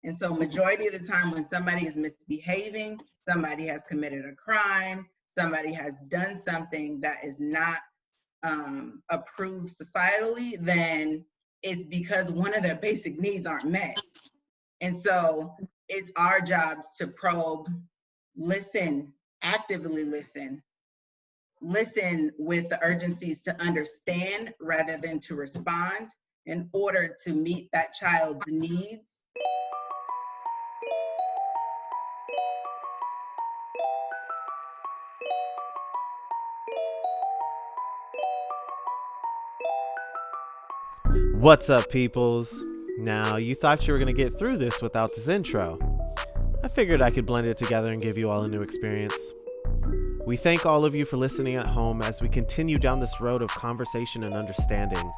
And so majority of the time when somebody is misbehaving, somebody has committed a crime, somebody has done something that is not approved societally, then it's because one of their basic needs aren't met. And so it's our jobs to probe, listen, actively listen with the urgencies to understand rather than to respond in order to meet that child's needs. What's up, peoples? Now, you thought you were going to get through this without this intro. I figured I could blend it together and give you all a new experience. We thank all of you for listening at home as we continue down this road of conversation and understanding.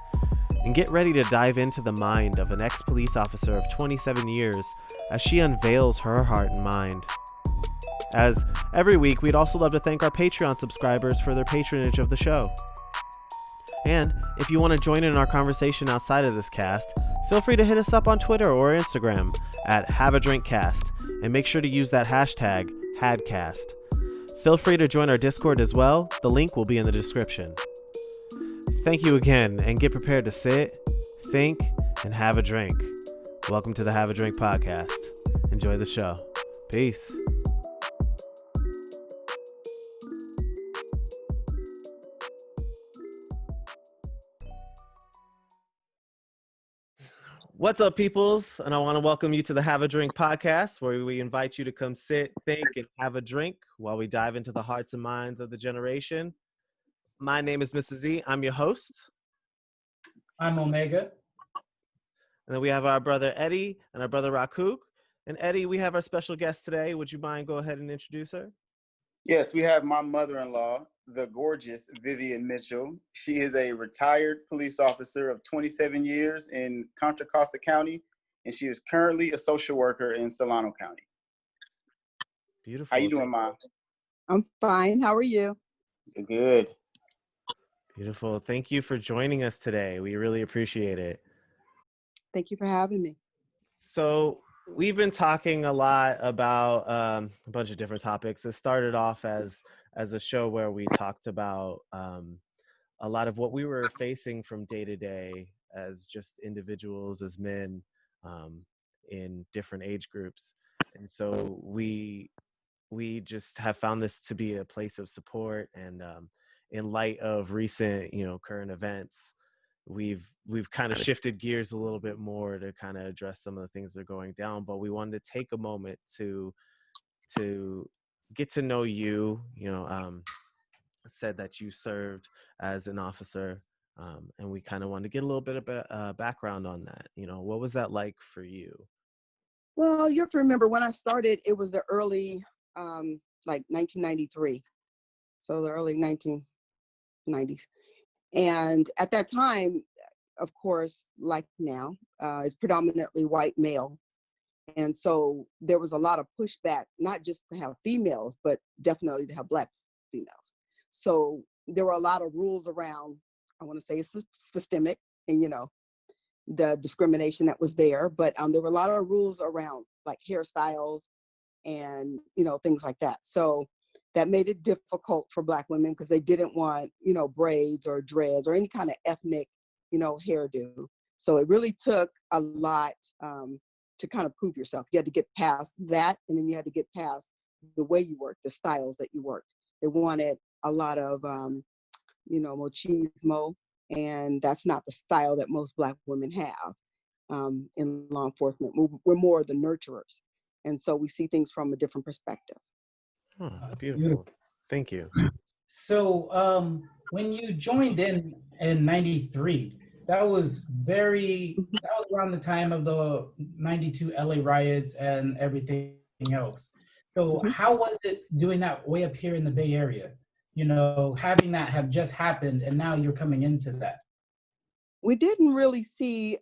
And get ready to dive into the mind of an ex-police officer of 27 years as she unveils her heart and mind. As every week, we'd also love to thank our Patreon subscribers for their patronage of the show. And if you want to join in our conversation outside of this cast, feel free to hit us up on Twitter or Instagram at HaveADrinkCast, and make sure to use that hashtag HADcast. Feel free to join our Discord as well. The link will be in the description. Thank you again, and get prepared to sit, think, and have a drink. Welcome to the Have a Drink podcast. Enjoy the show. Peace. What's up, peoples? And I want to welcome you to the Have a Drink podcast, where we invite you to come sit, think, and have a drink while we dive into the hearts and minds of the generation. My name is Mr. Z. I'm your host. I'm Omega. And then we have our brother Eddie and our brother Rakuk. And Eddie, we have our special guest today. Would you mind go ahead and introduce her? Yes, we have my mother-in-law, the gorgeous Vivian Mitchell. She is a retired police officer of 27 years in Contra, Costa County, and she is currently a social worker in Solano County. Beautiful. How you doing, Mom? I'm fine. How are you? Good. Beautiful. Thank you for joining us today. We really appreciate it. Thank you for having me. So we've been talking a lot about a bunch of different topics. It started off as a show where we talked about a lot of what we were facing from day to day as just individuals, as men, in different age groups. And so we just have found this to be a place of support. And in light of recent, current events, we've kind of shifted gears a little bit more to kind of address some of the things that are going down. But we wanted to take a moment to get to know you. Said that you served as an officer, and we kind of wanted to get a little bit of background on that. What was that like for you? Well, you have to remember when I started, it was the early, like 1993. So the early 1990s. And at that time, of course, like now, it's predominantly white male. And so there was a lot of pushback, not just to have females, but definitely to have Black females. So there were a lot of rules around, I want to say it's systemic, and the discrimination that was there, but there were a lot of rules around like hairstyles and things like that. So that made it difficult for Black women because they didn't want braids or dreads or any kind of ethnic hairdo. So it really took a lot to kind of prove yourself. You had to get past that, and then you had to get past the way you worked, the styles that you worked. They wanted a lot of machismo, and that's not the style that most Black women have in law enforcement. We're more the nurturers, and so we see things from a different perspective. Oh, beautiful. Thank you. So when you joined in 93, that was around the time of the 92 LA riots and everything else. So how was it doing that way up here in the Bay Area? Having that have just happened and now you're coming into that. We didn't really see,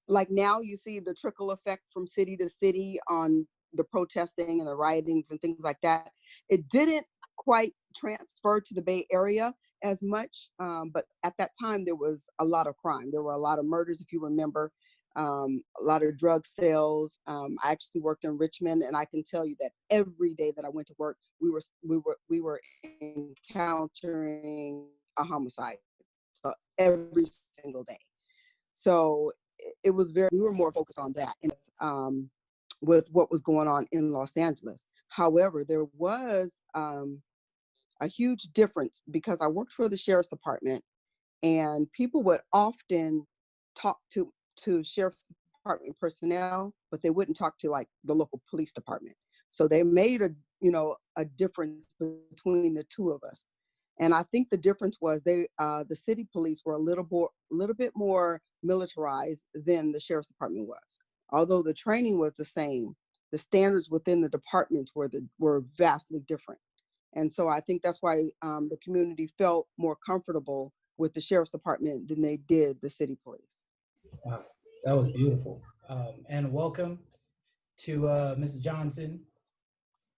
like now you see the trickle effect from city to city on the protesting and the riotings and things like that. It didn't quite transfer to the Bay Area as much, but at that time there was a lot of crime. There were a lot of murders, if you remember. a lot of drug sales. I actually worked in Richmond, and I can tell you that every day that I went to work, we were encountering a homicide. So every single day. So it was we were more focused on that and with what was going on in Los Angeles. However, there was a huge difference because I worked for the sheriff's department, and people would often talk to sheriff's department personnel, but they wouldn't talk to like the local police department. So they made a difference between the two of us. And I think the difference was the city police were a little bit more militarized than the sheriff's department was. Although the training was the same, the standards within the departments were vastly different. And so I think that's why the community felt more comfortable with the sheriff's department than they did the city police. Wow, that was beautiful. And welcome to Mrs. Johnson.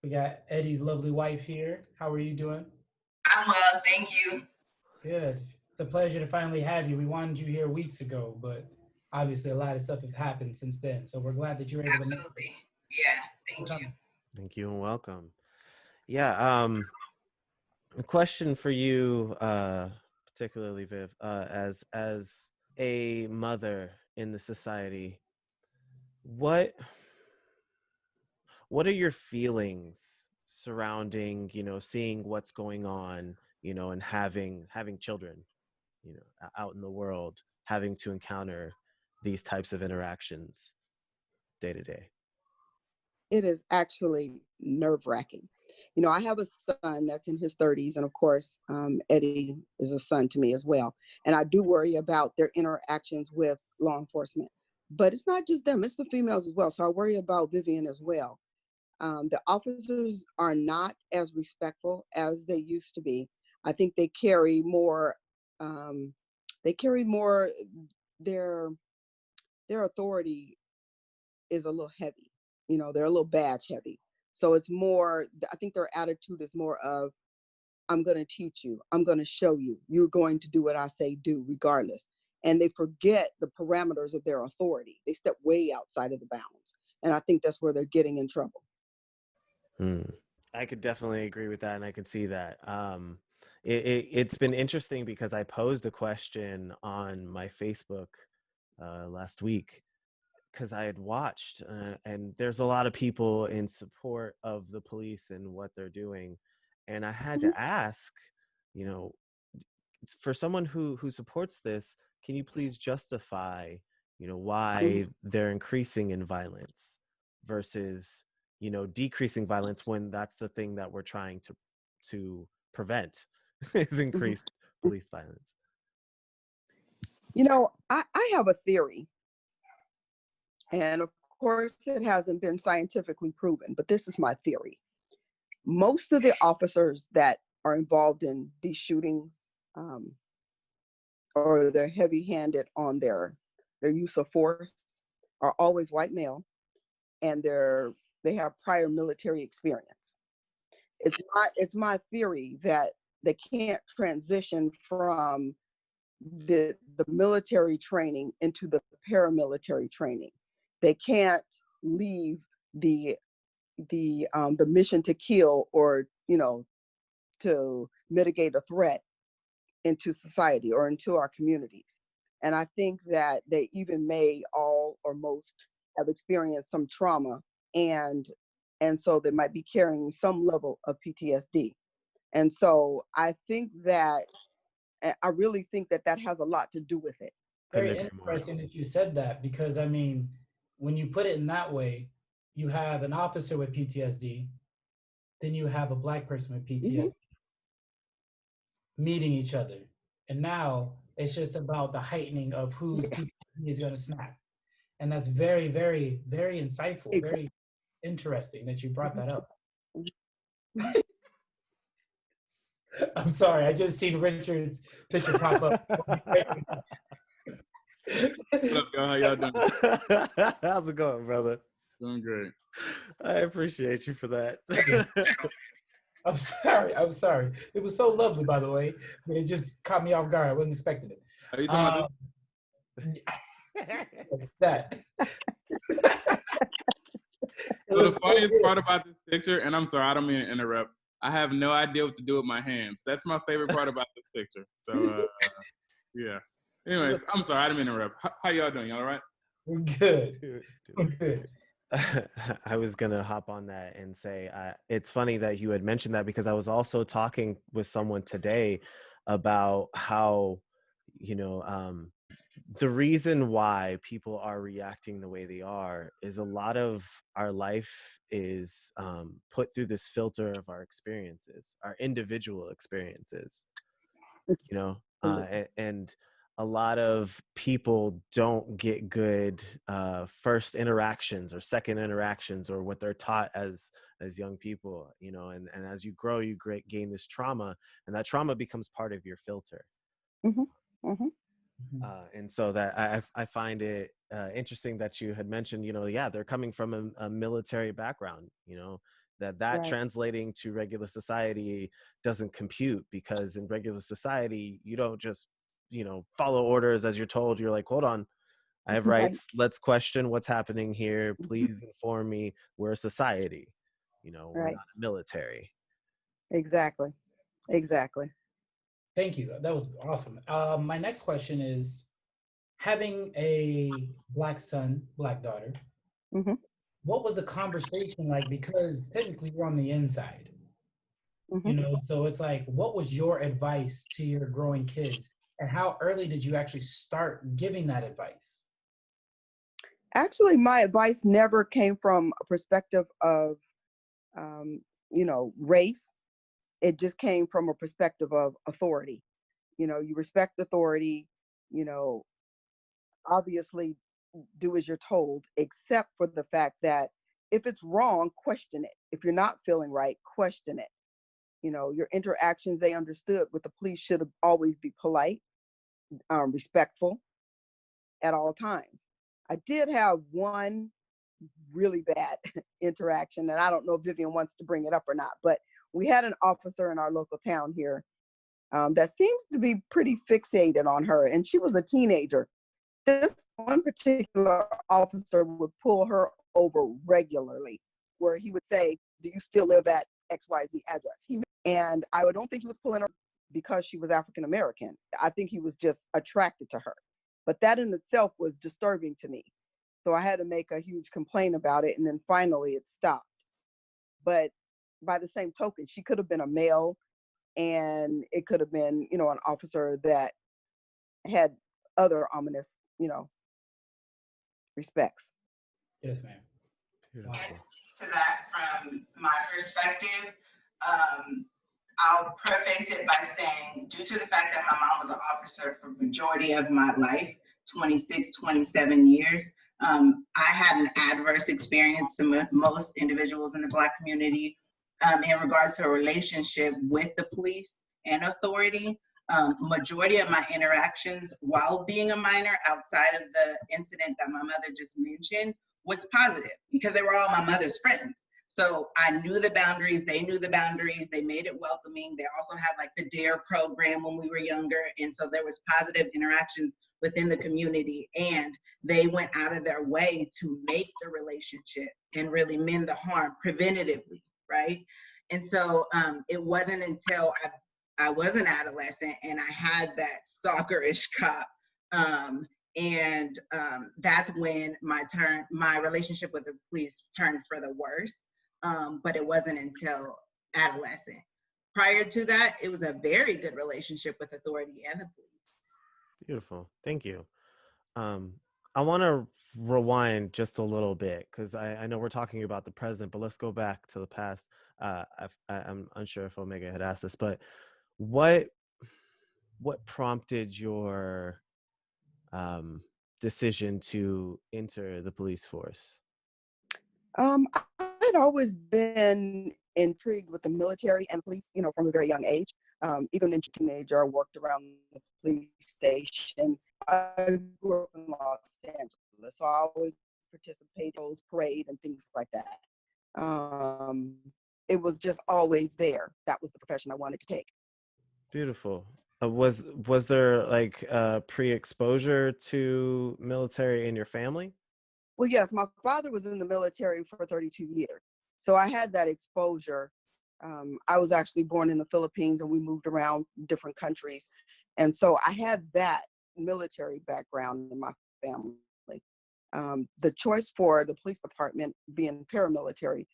We got Eddie's lovely wife here. How are you doing? I'm well, thank you. Good. It's a pleasure to finally have you. We wanted you here weeks ago, but obviously a lot of stuff has happened since then. So we're glad that you're able to. Absolutely. Yeah, thank you. Thank you and welcome. Yeah, a question for you, particularly Viv, as a mother in the society, what are your feelings surrounding, seeing what's going on, and having children, out in the world, having to encounter these types of interactions day to day? It is actually nerve-wracking. I have a son that's in his 30s, and of course, Eddie is a son to me as well. And I do worry about their interactions with law enforcement. But it's not just them, it's the females as well. So I worry about Vivian as well. The officers are not as respectful as they used to be. I think they carry more, their authority is a little heavy. They're a little badge heavy. So it's more, I think their attitude is more of, I'm going to teach you, I'm going to show you, you're going to do what I say do regardless. And they forget the parameters of their authority. They step way outside of the bounds. And I think that's where they're getting in trouble. I could definitely agree with that, and I can see that. It's been interesting because I posed a question on my Facebook last week because I had watched, and there's a lot of people in support of the police and what they're doing, and I had to ask, for someone who supports this, can you please justify, why they're increasing in violence versus decreasing violence when that's the thing that we're trying to prevent is increased police violence? I have a theory, and of course it hasn't been scientifically proven, but this is my theory. Most of the officers that are involved in these shootings, or they're heavy-handed on their use of force, are always white male, and they have prior military experience. It's my theory that they can't transition from the military training into the paramilitary training. They can't leave the mission to kill or to mitigate a threat into society or into our communities. And I think that they even may all or most have experienced some trauma, and so they might be carrying some level of PTSD. And so I really think that has a lot to do with it. Very interesting that you said that, because when you put it in that way, you have an officer with PTSD, then you have a Black person with PTSD meeting each other. And now it's just about the heightening of whose PTSD is going to snap. And that's very, very, very insightful, very interesting that you brought that up. I'm sorry, I just seen Richard's picture pop up. What's up, y'all? How y'all doing? How's it going, brother? Doing great. I appreciate you for that. I'm sorry. It was so lovely, by the way. It just caught me off guard. I wasn't expecting it. Are you talking about That. Well, the funniest part about this picture, and I'm sorry, I don't mean to interrupt. I have no idea what to do with my hands. That's my favorite part about this picture. So, yeah. Anyways, I'm sorry, I didn't mean to interrupt. How y'all doing? Y'all all right? We're good. We're good. I was gonna hop on that and say it's funny that you had mentioned that, because I was also talking with someone today about how, you know, the reason why people are reacting the way they are is a lot of our life is put through this filter of our experiences, our individual experiences, you know, and a lot of people don't get good first interactions or second interactions, or what they're taught as young people, you know, and as you grow, you gain this trauma, and that trauma becomes part of your filter. Mm-hmm. Mm-hmm. And so that I find it interesting that you had mentioned, you know, yeah, they're coming from a military background, you know, that Right. translating to regular society doesn't compute, because in regular society, you don't just, you know, follow orders as you're told. You're like, hold on, I have Right. rights. Let's question what's happening here. Please inform me. We're a society, you know, we're Right. not a military. Exactly. Exactly. Thank you. That was awesome. My next question is, having a Black son, Black daughter, Mm-hmm. what was the conversation like? Because technically you're on the inside, Mm-hmm. you know, so it's like, what was your advice to your growing kids? And how early did you actually start giving that advice? Actually, my advice never came from a perspective of, race. It just came from a perspective of authority. You respect authority, you know, obviously do as you're told, except for the fact that if it's wrong, question it. If you're not feeling right, question it. Your interactions, they understood with the police should always be polite, respectful at all times. I did have one really bad interaction, and I don't know if Vivian wants to bring it up or not, but we had an officer in our local town here that seems to be pretty fixated on her, and she was a teenager. This one particular officer would pull her over regularly, where he would say, "Do you still live at XYZ address?" And I don't think he was pulling her because she was African American. I think he was just attracted to her. But that in itself was disturbing to me. So I had to make a huge complaint about it, and then finally it stopped. But by the same token, she could have been a male, and it could have been, an officer that had other ominous, respects. Yes, ma'am. Beautiful. And to that from my perspective, I'll preface it by saying, due to the fact that my mom was an officer for the majority of my life, 26, 27 years, I had an adverse experience to most individuals in the Black community in regards to a relationship with the police and authority. Majority of my interactions while being a minor, outside of the incident that my mother just mentioned, was positive because they were all my mother's friends. So I knew the boundaries, they knew the boundaries, they made it welcoming. They also had like the DARE program when we were younger. And so there was positive interactions within the community, and they went out of their way to make the relationship and really mend the harm preventatively, right? And so it wasn't until I was an adolescent and I had that stalkerish cop, and that's when my relationship with the police turned for the worse. But it wasn't until adolescent. Prior to that, it was a very good relationship with authority and the police. Beautiful. Thank you. I want to rewind just a little bit, because I know we're talking about the present, but let's go back to the past. I'm unsure if Omega had asked this, but what prompted your decision to enter the police force? I'd always been intrigued with the military and police, from a very young age. Even in teenager, I worked around the police station. I grew up in Los Angeles, so I always participated in those parade and things like that. It was just always there. That was the profession I wanted to take. Beautiful. Was there like pre-exposure to military in your family? Well, yes, my father was in the military for 32 years. So I had that exposure. I was actually born in the Philippines and we moved around different countries. And so I had that military background in my family. The choice for the police department being paramilitary,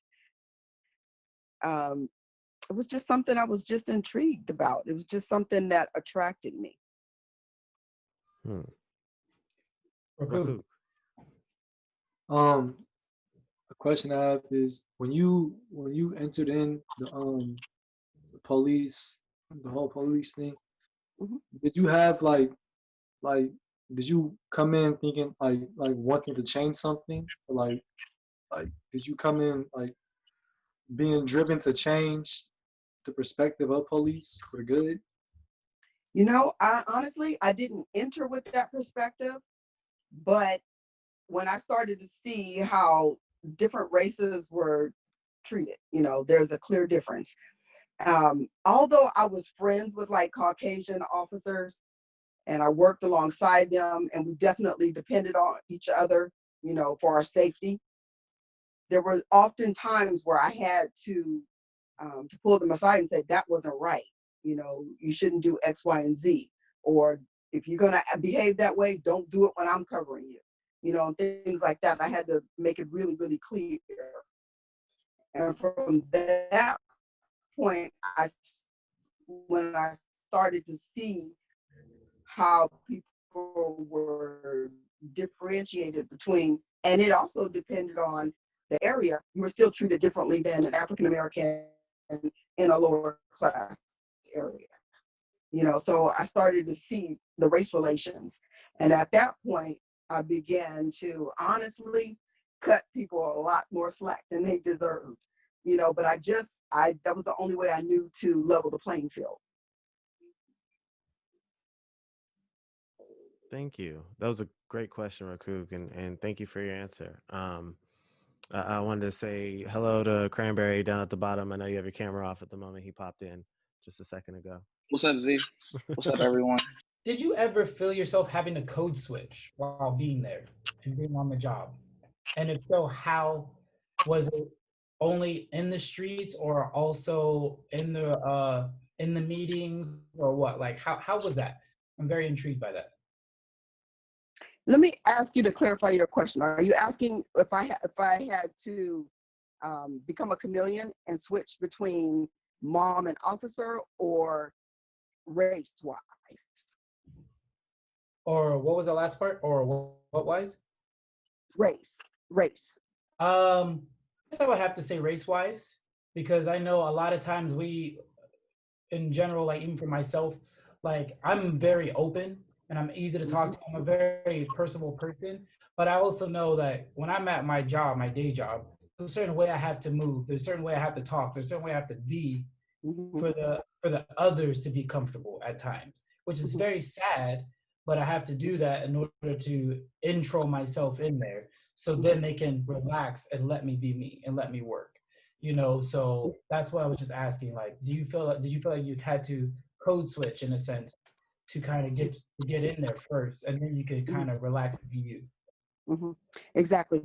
um, it was just something I was just intrigued about. It was just something that attracted me. Hmm. Raku. Um, a question I have is when you entered in the police, the whole police thing, Mhm. did you have like did you come in thinking like wanting to change something? Or like did you come in like being driven to change the perspective of police for the good? You know, I honestly, I didn't enter with that perspective, but when I started to see how different races were treated, you know, there's a clear difference. Although I was friends with like Caucasian officers and I worked alongside them and we definitely depended on each other, you know, for our safety, there were often times where I had to pull them aside and say, that wasn't right. You know, you shouldn't do X, Y, and Z. Or if you're going to behave that way, don't do it when I'm covering you. You know, things like that. I had to make it really, really clear. And from that point, when I started to see how people were differentiated between, and it also depended on the area, you were still treated differently than an African American in a lower class area. You know, so I started to see the race relations. And at that point, I began to honestly cut people a lot more slack than they deserved. You know, but that was the only way I knew to level the playing field. Thank you. That was a great question, Rakuk, and thank you for your answer. I wanted to say hello to Cranberry down at the bottom. I know you have your camera off at the moment. He popped in just a second ago. What's up, Z? What's up, everyone? Did you ever feel yourself having to code switch while being there and being on the job? And if so, how was it only in the streets or also in the meetings or what? Like how was that? I'm very intrigued by that. Let me ask you to clarify your question. Are you asking if I had to become a chameleon and switch between mom and officer or race wise? Or what was the last part? Or what wise? Race. I guess I would have to say race wise, because I know a lot of times we, in general, like even for myself, like I'm very open and I'm easy to talk to. I'm a very personable person, but I also know that when I'm at my job, my day job, there's a certain way I have to move. There's a certain way I have to talk. There's a certain way I have to be Mhm. for the others to be comfortable at times, which is Mhm. very sad, but I have to do that in order to intro myself in there so then they can relax and let me be me and let me work. You know, so that's why I was just asking, like, did you feel like you had to code switch in a sense to kind of get in there first and then you could kind of relax and be you? Mhm. Exactly.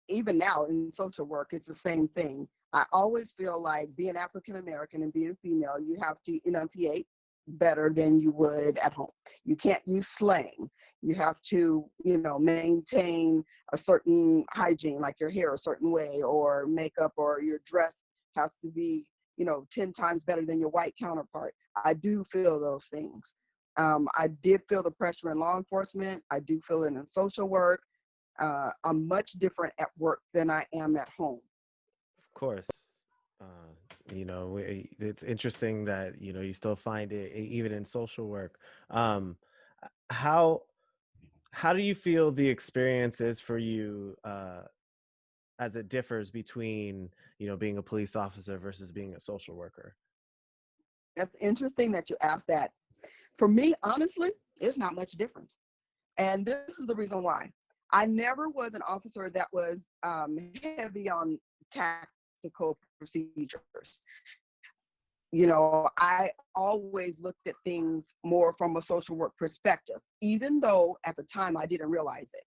Even now in social work, it's the same thing. I always feel like being African American and being female, you have to enunciate better than you would at home. You can't use slang. You have to, you know, maintain a certain hygiene, like your hair a certain way, or makeup, or your dress has to be, you know, 10 times better than your white counterpart. I do feel those things. I did feel the pressure in law enforcement. I do feel it in social work. I'm much different at work than I am at home. Of course. It's interesting that you still find it even in social work. How how do you feel the experience is for you as it differs between being a police officer versus being a social worker? That's interesting that you asked that. For me, honestly, it's not much difference. And this is the reason why. I never was an officer that was heavy on tactical procedures. You know, I always looked at things more from a social work perspective, even though at the time I didn't realize it.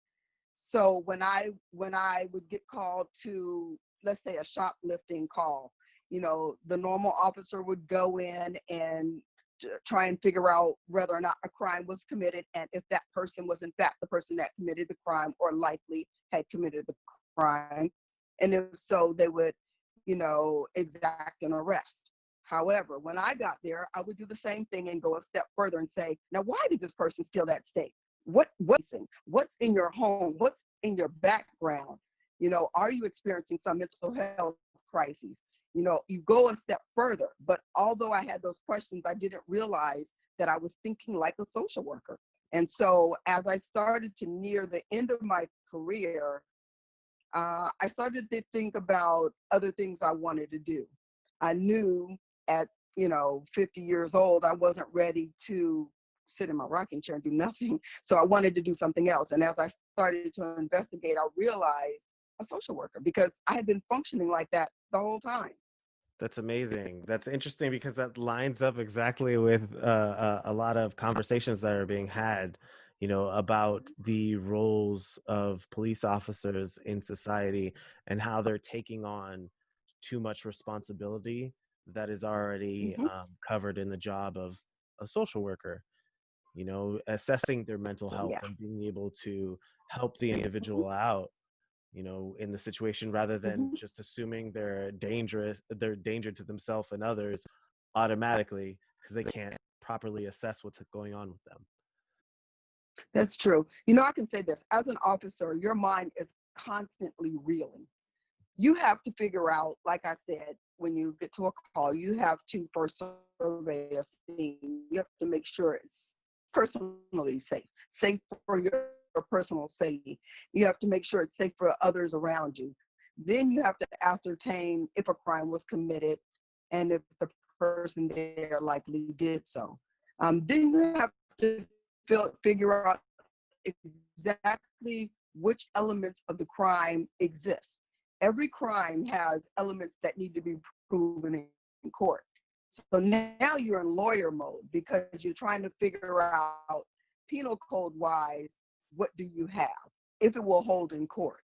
So when I would get called to, let's say, a shoplifting call, you know, the normal officer would go in and try and figure out whether or not a crime was committed, and if that person was in fact the person that committed the crime or likely had committed the crime. And if so, they would, you know, exact an arrest. However, when I got there, I would do the same thing and go a step further and say, now, why did this person steal that steak? What's in your home? What's in your background? You know, are you experiencing some mental health crises? You know, you go a step further. But although I had those questions, I didn't realize that I was thinking like a social worker. And so as I started to near the end of my career, I started to think about other things I wanted to do. I knew at, you know, 50 years old, I wasn't ready to sit in my rocking chair and do nothing. So I wanted to do something else. And as I started to investigate, I realized a social worker, because I had been functioning like that the whole time. That's amazing. That's interesting because that lines up exactly with a lot of conversations that are being had, you know, about the roles of police officers in society and how they're taking on too much responsibility that is already covered in the job of a social worker, you know, assessing their mental health Yeah. and being able to help the individual out, you know, in the situation, rather than just assuming they're danger to themselves and others automatically because they can't properly assess what's going on with them. That's true. You know, I can say this, as an officer, your mind is constantly reeling. You have to figure out, like I said, when you get to a call, you have to first survey a scene. You have to make sure it's personally safe for your personal safety. You have to make sure it's safe for others around you. Then you have to ascertain if a crime was committed and if the person there likely did so. Then you have to figure out exactly which elements of the crime exist. Every crime has elements that need to be proven in court. So now you're in lawyer mode because you're trying to figure out penal code wise, what do you have, if it will hold in court.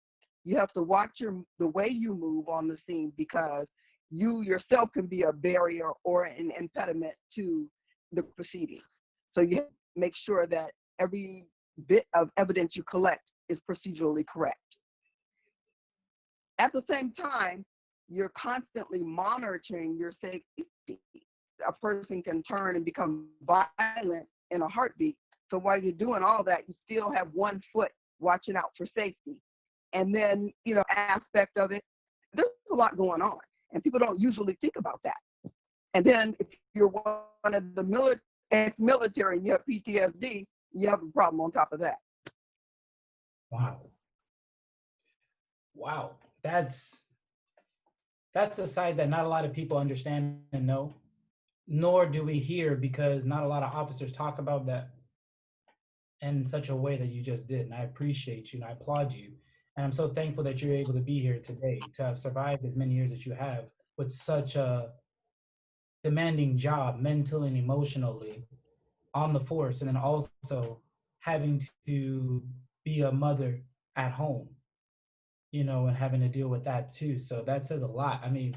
You have to watch the way you move on the scene, because you yourself can be a barrier or an impediment to the proceedings. So you have to make sure that every bit of evidence you collect is procedurally correct. At the same time, you're constantly monitoring your safety. A person can turn and become violent in a heartbeat. So while you're doing all that, you still have one foot watching out for safety. And then, you know, aspect of it, there's a lot going on, and people don't usually think about that. And then if you're one of the ex-military and you have PTSD, you have a problem on top of that. Wow. That's a side that not a lot of people understand and know, nor do we hear, because not a lot of officers talk about that in such a way that you just did. And I appreciate you and I applaud you. And I'm so thankful that you're able to be here today, to have survived as many years as you have with such a demanding job, mentally and emotionally, on the force, and then also having to be a mother at home, you know, and having to deal with that too. So that says a lot. I mean,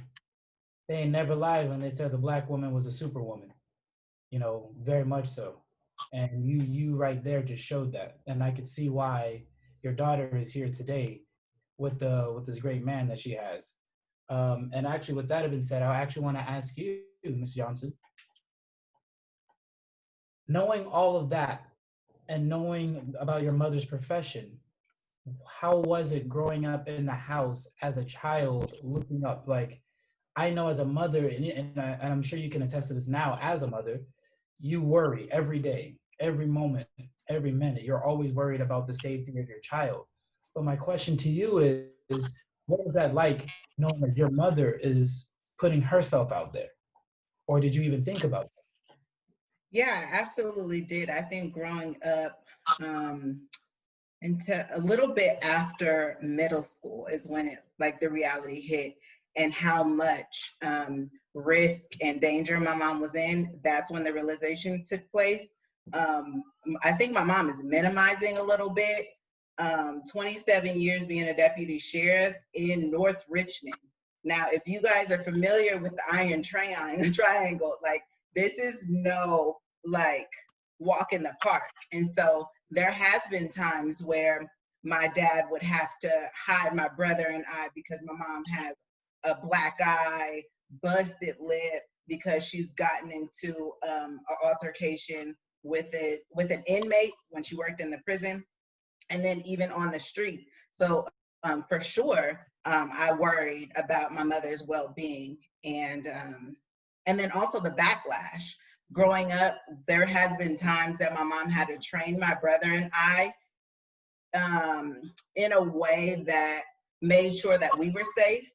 they ain't never lied when they said the Black woman was a superwoman, you know, very much so. And you right there just showed that. And I could see why your daughter is here today with this great man that she has. And actually, with that having said, I actually want to ask you, Ms. Johnson, knowing all of that and knowing about your mother's profession, how was it growing up in the house as a child, looking up? Like, I know as a mother, and I'm sure you can attest to this now, as a mother, you worry every day, every moment, every minute. You're always worried about the safety of your child. But my question to you is what is that like, knowing that your mother is putting herself out there? Or did you even think about that? Yeah, I absolutely did. I think growing up, until a little bit after middle school is when it, like, the reality hit. and how much risk and danger my mom was in, that's when the realization took place. I think my mom is minimizing a little bit. 27 years being a deputy sheriff in North Richmond. Now, if you guys are familiar with the Iron Triangle, like, this is no, like, walk in the park. And so there has been times where my dad would have to hide my brother and I because my mom has a black eye, busted lip, because she's gotten into an altercation with an inmate when she worked in the prison, and then even on the street. So for sure, I worried about my mother's well-being, and then also the backlash. Growing up, there has been times that my mom had to train my brother and I in a way that made sure that we were safe.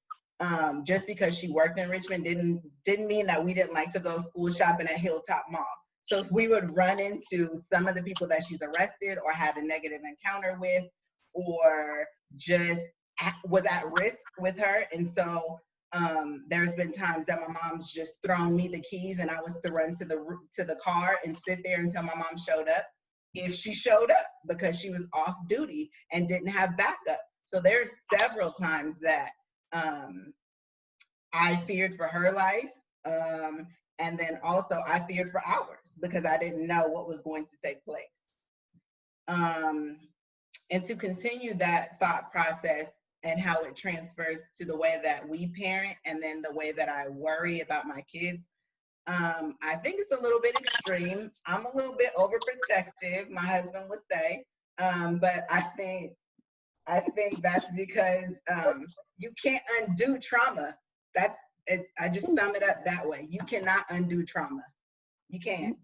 Just because she worked in Richmond didn't mean that we didn't like to go school shopping at Hilltop Mall. So if we would run into some of the people that she's arrested or had a negative encounter with, or just was at risk with her. And so there's been times that my mom's just thrown me the keys and I was to run to the car and sit there until my mom showed up, if she showed up, because she was off duty and didn't have backup. So there's several times that I feared for her life. And then also I feared for ours because I didn't know what was going to take place. And to continue that thought process and how it transfers to the way that we parent and then the way that I worry about my kids, I think it's a little bit extreme. I'm a little bit overprotective, my husband would say, but I think that's because you can't undo trauma. I just sum it up that way. You cannot undo trauma. You can't.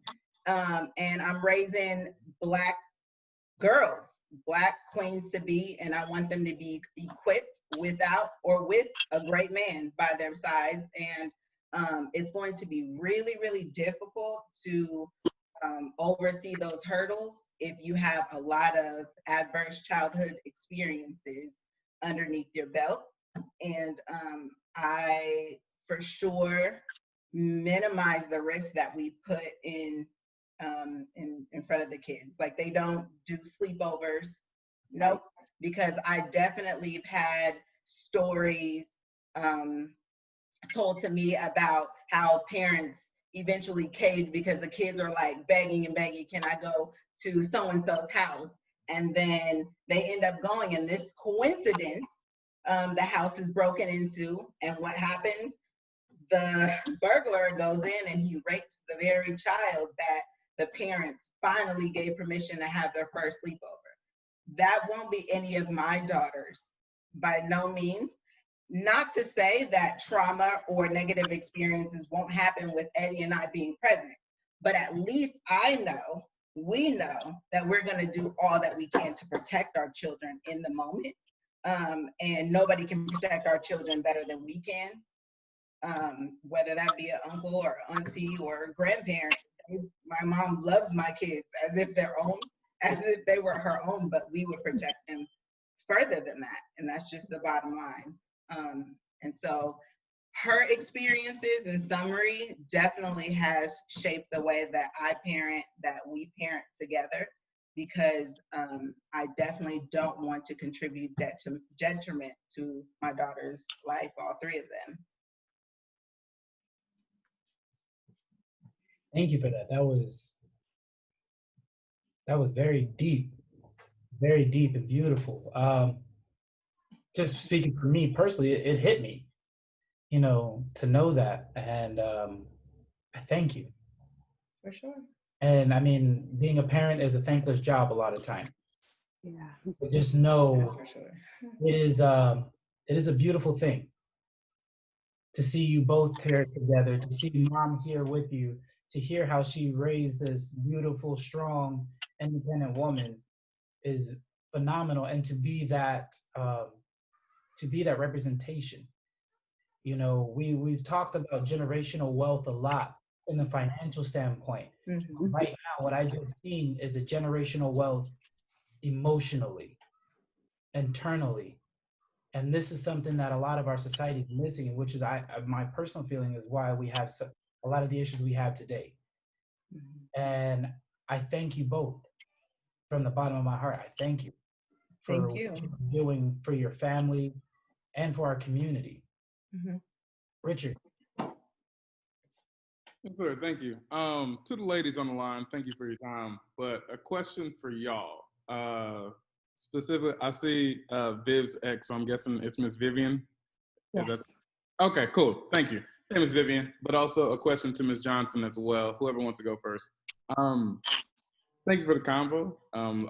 And I'm raising Black girls, Black queens to be, and I want them to be equipped without or with a great man by their sides. And it's going to be really, really difficult to oversee those hurdles if you have a lot of adverse childhood experiences underneath your belt. And I, for sure, minimize the risk that we put in front of the kids. Like, they don't do sleepovers. Nope. Because I definitely have had stories told to me about how parents eventually caved because the kids are like begging and begging, can I go to so-and-so's house? And then they end up going, and this coincidence, the house is broken into, and what happens? The burglar goes in and he rapes the very child that the parents finally gave permission to have their first sleepover. That won't be any of my daughters, by no means. Not to say that trauma or negative experiences won't happen with Eddie and I being present, but at least we know that we're going to do all that we can to protect our children in the moment. And nobody can protect our children better than we can, whether that be an uncle or auntie or a grandparent. My mom loves my kids as if they were her own, but we would protect them further than that. And that's just the bottom line. And so her experiences, in summary, definitely has shaped the way that I parent, that we parent together, because I definitely don't want to contribute detriment to my daughter's life, all three of them. Thank you for that. That was very deep and beautiful. Just speaking for me personally, it hit me, to know that, and I thank you. For sure. And I mean, being a parent is a thankless job a lot of times. Yeah. But just know, That's for sure. it is a beautiful thing to see you both here together, to see mom here with you, to hear how she raised this beautiful, strong, independent woman is phenomenal. And to be that representation. We've talked about generational wealth a lot in the financial standpoint. Mm-hmm. Right now, what I just seen is the generational wealth emotionally, internally, And this is something that a lot of our society is missing, which is my personal feeling is why we have a lot of the issues we have today. And I thank you both from the bottom of my heart. I thank you for Thank what you. you're doing for your family and for our community. Richard. Yes, sir. Thank you. To the ladies on the line, thank you for your time. But a question for y'all. Specifically, I see Viv's ex, so I'm guessing it's Miss Vivian. Yes. Okay, cool. Thank you. Hey, Miss Vivian. But also a question to Miss Johnson as well. Whoever wants to go first. Thank you for the convo.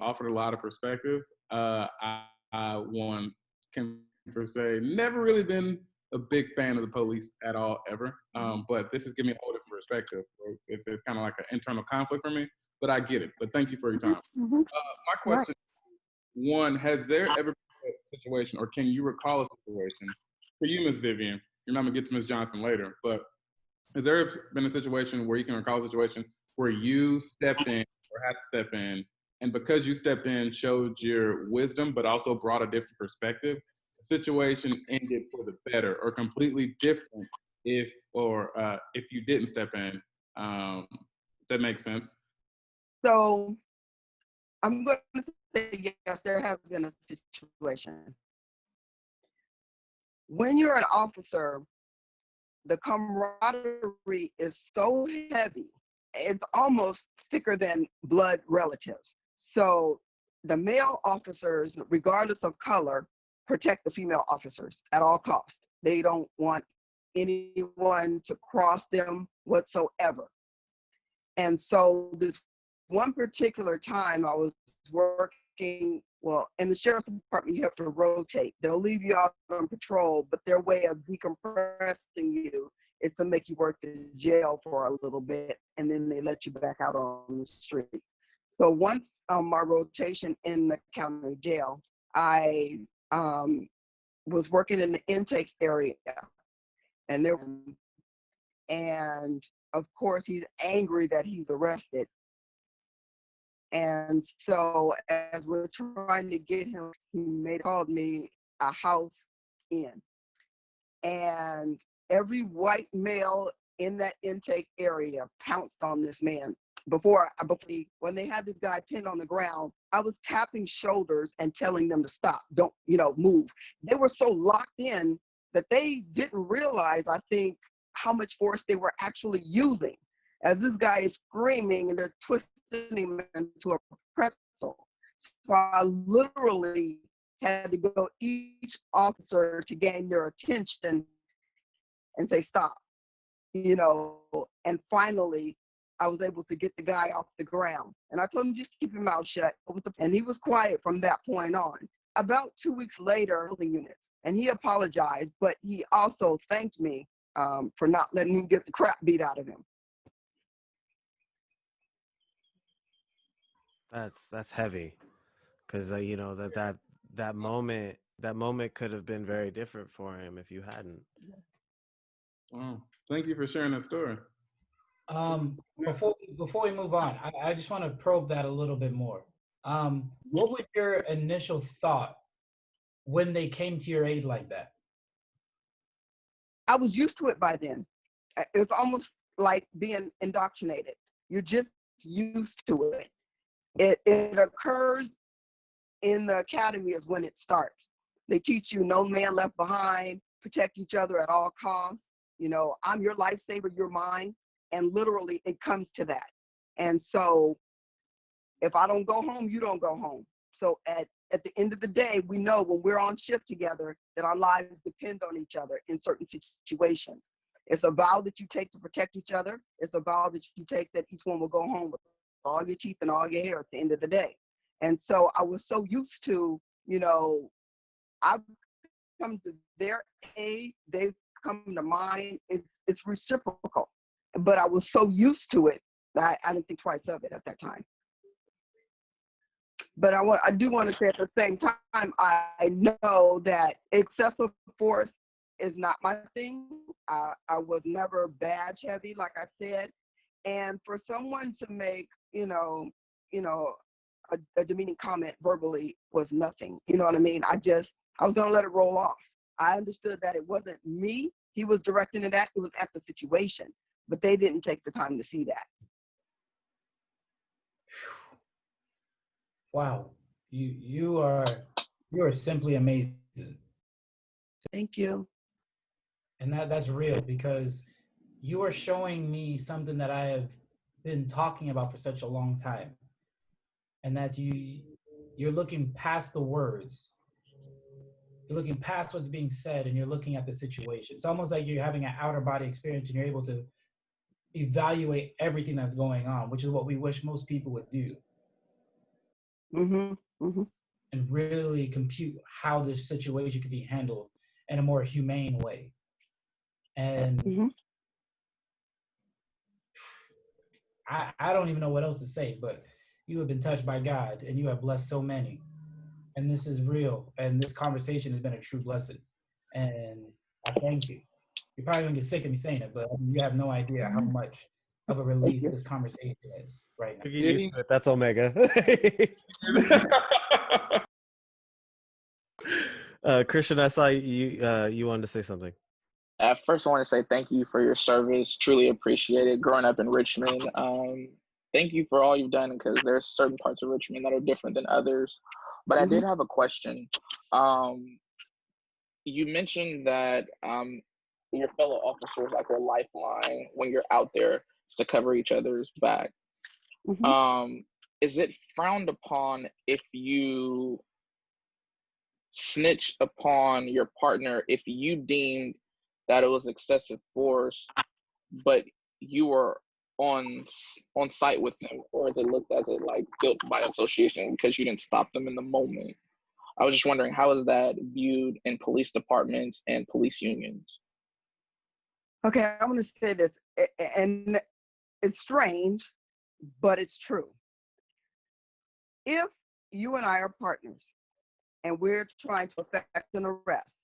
Offered a lot of perspective. One can for say never really been a big fan of the police at all ever. But this is giving me a whole different perspective. It's kind of like an internal conflict for me. But I get it. But thank you for your time. My question: one, has there ever been a situation, or can you recall a situation for you, Miss Vivian? You're not gonna get to Miss Johnson later, but has there been a situation where you can recall a situation where you stepped in or had to step in, and because you stepped in, showed your wisdom, but also brought a different perspective? The situation ended for the better, or completely different if you didn't step in. That makes sense. So I'm going to say yes, there has been a situation. When you're an officer, the camaraderie is so heavy, it's almost thicker than blood relatives. So the male officers, regardless of color, protect the female officers at all costs. They don't want anyone to cross them whatsoever. And so this one particular time I was working, well, in the sheriff's department, you have to rotate. They'll leave you out on patrol, but their way of decompressing you is to make you work the jail for a little bit, and then they let you back out on the street. So once my rotation in the county jail, I was working in the intake area, and of course he's angry that he's arrested. And so as we're trying to get him, he called me a house in. And every white male in that intake area pounced on this man. When they had this guy pinned on the ground, I was tapping shoulders and telling them to stop, don't, move. They were so locked in that they didn't realize, I think, how much force they were actually using. As this guy is screaming and they're twisting him into a pretzel. So I literally had to go each officer to gain their attention and say, stop, and finally I was able to get the guy off the ground. And I told him, just keep your mouth shut. And he was quiet from that point on. About 2 weeks later, units, and he apologized, but he also thanked me for not letting him get the crap beat out of him. That's heavy, because that moment could have been very different for him if you hadn't. Wow. Thank you for sharing that story. Before we move on, I just want to probe that a little bit more. What was your initial thought when they came to your aid like that? I was used to it by then. It was almost like being indoctrinated. You're just used to it. It occurs in the academy is when it starts. They teach you no man left behind, protect each other at all costs. I'm your lifesaver, you're mine. And literally it comes to that. And so if I don't go home, you don't go home. So at the end of the day, we know when we're on shift together that our lives depend on each other in certain situations. It's a vow that you take to protect each other. It's a vow that you take that each one will go home with all your teeth and all your hair at the end of the day. And so I was so used to, I've come to their aid, they've come to mine. It's reciprocal. But I was so used to it that I didn't think twice of it at that time. But I do want to say at the same time, I know that excessive force is not my thing. I was never badge heavy, like I said. And for someone to make, a demeaning comment verbally was nothing. You know what I mean? I was going to let it roll off. I understood that it wasn't me he was directing it at, it was at the situation, but they didn't take the time to see that. Wow, you are simply amazing. Thank you. And that's real, because you are showing me something that I have been talking about for such a long time. And that you're looking past the words. You're looking past what's being said, and you're looking at the situation. It's almost like you're having an outer body experience, and you're able to evaluate everything that's going on, which is what we wish most people would do. Mm-hmm. Mm-hmm. And really compute how this situation could be handled in a more humane way. And Mm-hmm. I don't even know what else to say, but you have been touched by God, and you have blessed so many. And this is real. And this conversation has been a true blessing. And I thank you. You're probably gonna get sick of me saying it, but you have no idea how much of a relief this conversation is right now. Get used to it. That's Omega. Christian, I saw you wanted to say something. At first, I want to say thank you for your service. Truly appreciate it. Growing up in Richmond, thank you for all you've done, because there's certain parts of Richmond that are different than others. But I did have a question. You mentioned that your fellow officers, like, your lifeline when you're out there, is to cover each other's back. Mm-hmm. Is it frowned upon if you snitch upon your partner if you deemed that it was excessive force, but you were on site with them, or is it looked as it like guilt by association because you didn't stop them in the moment? I was just wondering, how is that viewed in police departments and police unions? Okay, I'm going to say this, and it's strange, but it's true. If you and I are partners and we're trying to effect an arrest,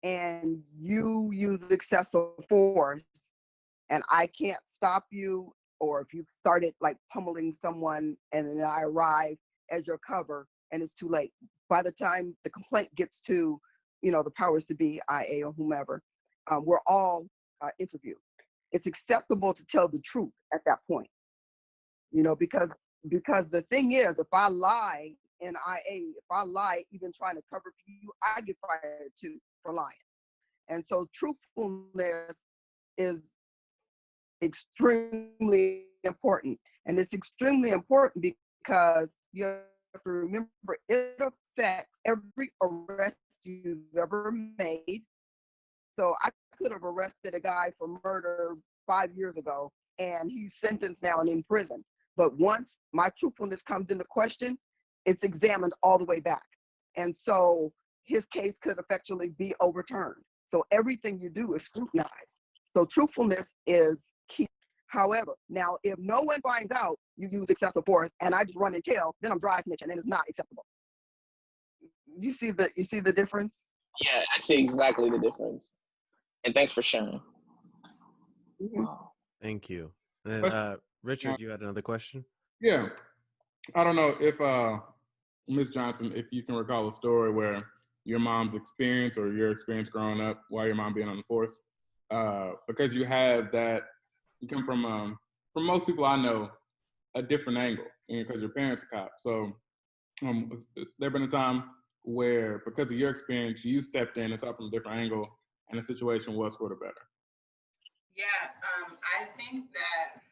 and you use excessive force, and I can't stop you, or if you've started like pummeling someone and then I arrive as your cover and it's too late, by the time the complaint gets to, the powers to be, IA or whomever, we're all interviewed. It's acceptable to tell the truth at that point, because the thing is, if I lie in IA, if I lie even trying to cover for you, I get fired too for lying. And so truthfulness is extremely important. And it's extremely important because you have to remember it affects every arrest you've ever made. So I could have arrested a guy for murder 5 years ago, and he's sentenced now and in prison. But once my truthfulness comes into question, it's examined all the way back. And so his case could effectually be overturned. So everything you do is scrutinized. So truthfulness is key. However, now if no one finds out you use excessive force and I just run and tell, then I'm dry snitching, and it's not acceptable. You see the difference? Yeah, I see exactly the difference. And thanks for sharing. Mm-hmm. Thank you. And Richard, you had another question? Yeah. I don't know if Ms. Johnson, if you can recall a story where your mom's experience or your experience growing up while your mom being on the force, because you have that, you come from most people I know, a different angle, because your parents are cops. So there been a time where, because of your experience, you stepped in and talked from a different angle, and the situation was for the better. Yeah, I think that,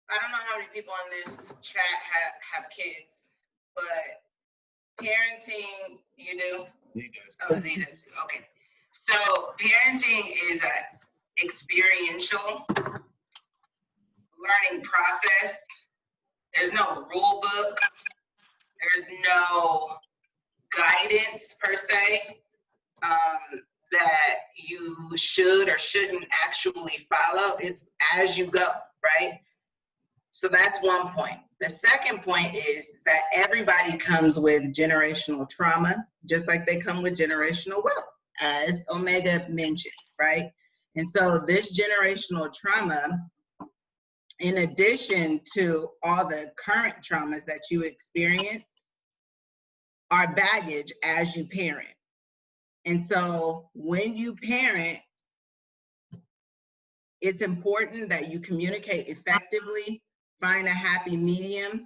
I don't know how many people on this chat have kids, but parenting, you do? Z does. Oh, Z does. Okay. So parenting is an experiential learning process. There's no rule book. There's no guidance per se that you should or shouldn't actually follow. It's as you go, right? So that's one point. The second point is that everybody comes with generational trauma, just like they come with generational wealth, as Omega mentioned, right? And so this generational trauma, in addition to all the current traumas that you experience, our baggage as you parent. And so when you parent, it's important that you communicate effectively, find a happy medium,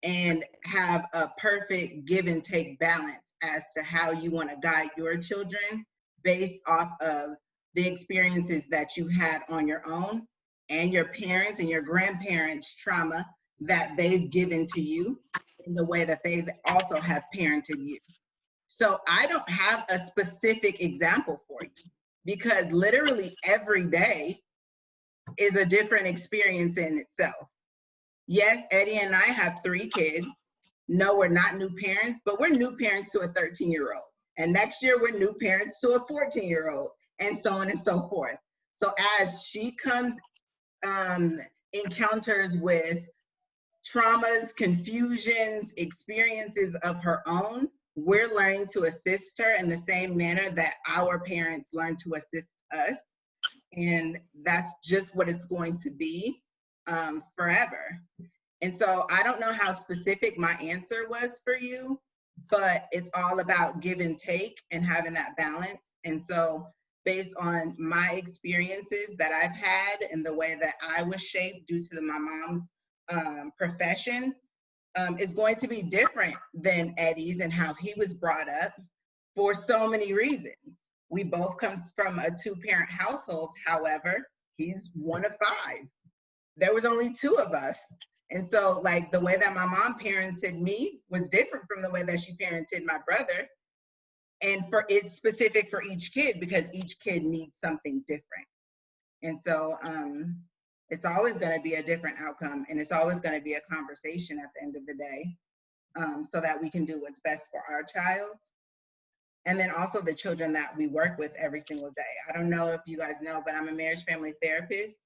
and have a perfect give and take balance as to how you want to guide your children based off of the experiences that you had on your own and your parents and your grandparents' trauma that they've given to you in the way that they've also have parented you. So I don't have a specific example for you because literally every day is a different experience in itself. Yes, Eddie and I have 3 kids. No, we're not new parents, but we're new parents to a 13-year-old. And next year, we're new parents to a 14-year-old, and so on and so forth. So as she comes, encounters with traumas, confusions, experiences of her own, we're learning to assist her in the same manner that our parents learned to assist us. And that's just what it's going to be forever. And so I don't know how specific my answer was for you, but it's all about give and take and having that balance. And so based on my experiences that I've had and the way that I was shaped due to my mom's profession, is going to be different than Eddie's and how he was brought up for so many reasons. We both come from a 2-parent household. However, he's one of 5. There was only 2 of us. And so like the way that my mom parented me was different from the way that she parented my brother. And it's specific for each kid because each kid needs something different. And so it's always going to be a different outcome, and it's always going to be a conversation at the end of the day, so that we can do what's best for our child. And then also the children that we work with every single day. I don't know if you guys know, but I'm a marriage family therapist,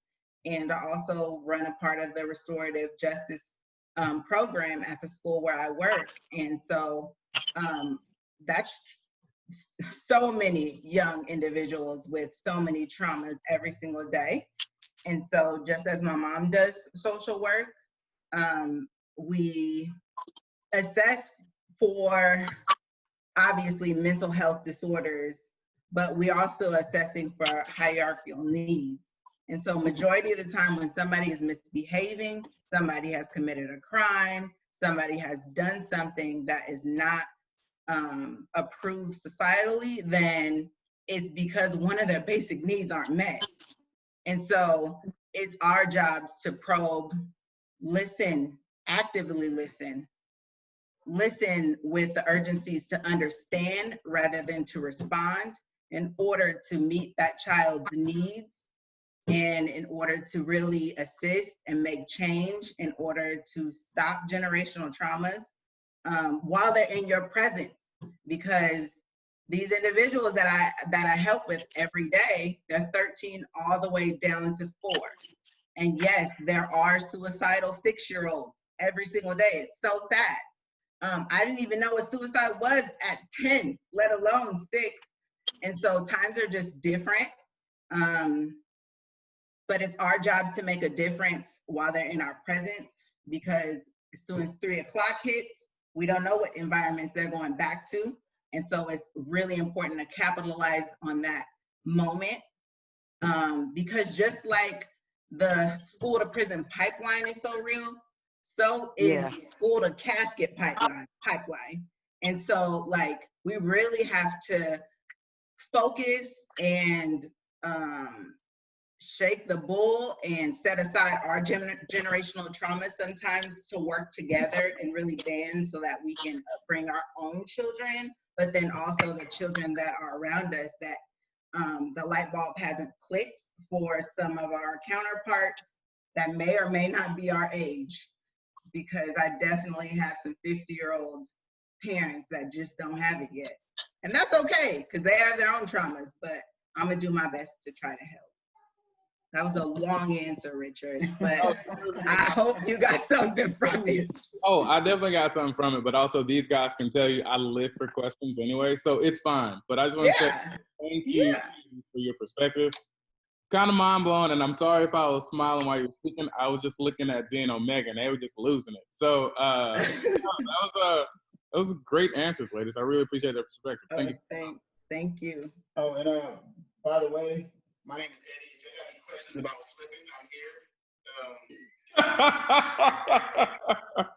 and I also run a part of the restorative justice program at the school where I work. And so that's so many young individuals with so many traumas every single day. And so just as my mom does social work, we assess for obviously mental health disorders, but we're also assessing for hierarchical needs. And so majority of the time when somebody is misbehaving, somebody has committed a crime, somebody has done something that is not approved societally, then it's because one of their basic needs aren't met. And so it's our jobs to probe, listen, actively listen with the urgencies to understand rather than to respond in order to meet that child's needs and in order to really assist and make change in order to stop generational traumas while they're in your presence. Because these individuals that I help with every day, they're 13 all the way down to 4. And yes, there are suicidal 6-year-olds every single day. It's so sad. I didn't even know what suicide was at 10, let alone 6. And so times are just different. But it's our job to make a difference while they're in our presence, because as soon as 3 o'clock hits, we don't know what environments they're going back to. And so it's really important to capitalize on that moment, because just like the school to prison pipeline is so real, so is school to casket pipeline. And so like, we really have to focus and shake the bull and set aside our generational trauma sometimes to work together and really band so that we can bring our own children, but then also the children that are around us that the light bulb hasn't clicked for some of our counterparts that may or may not be our age, because I definitely have some 50-year-old parents that just don't have it yet. And that's okay, because they have their own traumas, but I'm gonna do my best to try to help. That was a long answer, Richard, but I hope you got something from it. Oh, I definitely got something from it, but also these guys can tell you I live for questions anyway, so it's fine. But I just want to say thank you for your perspective. Kind of mind blown, and I'm sorry if I was smiling while you were speaking. I was just looking at Zen and Omega, and they were just losing it. So that Those are great answers, ladies. I really appreciate that perspective. Thank you. Thank you. Oh, and by the way, my name is Eddie. If you have any questions about flipping, I'm here.